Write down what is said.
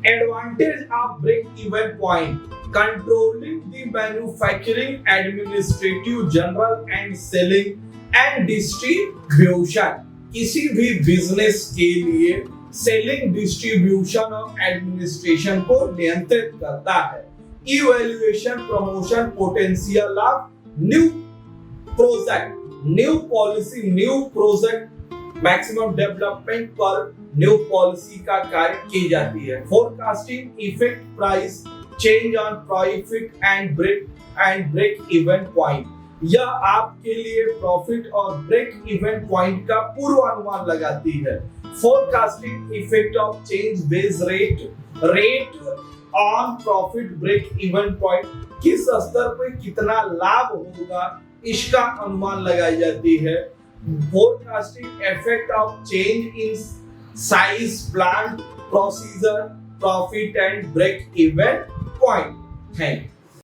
Advantage of break-even point: controlling the manufacturing, administrative, general and selling and distribution. किसी भी business के लिए selling, distribution और administration को नियंत्रित करता है. Evaluation, promotion, potential of new project, new policy, new project, maximum development पर न्यू पॉलिसी का कार्य की जाती है. Forecasting effect price change on profit and break even point. यह आपके लिए प्रॉफिट और ब्रेक इवन पॉइंट का पूर्वानुमान लगाती है. Forecasting effect of change base rate on profit break even point, किस स्तर पर कितना लाभ होगा इसका अनुमान लगाई जाती है. Forecasting effect of change in size, plan, procedure, profit and break even point. Thank you.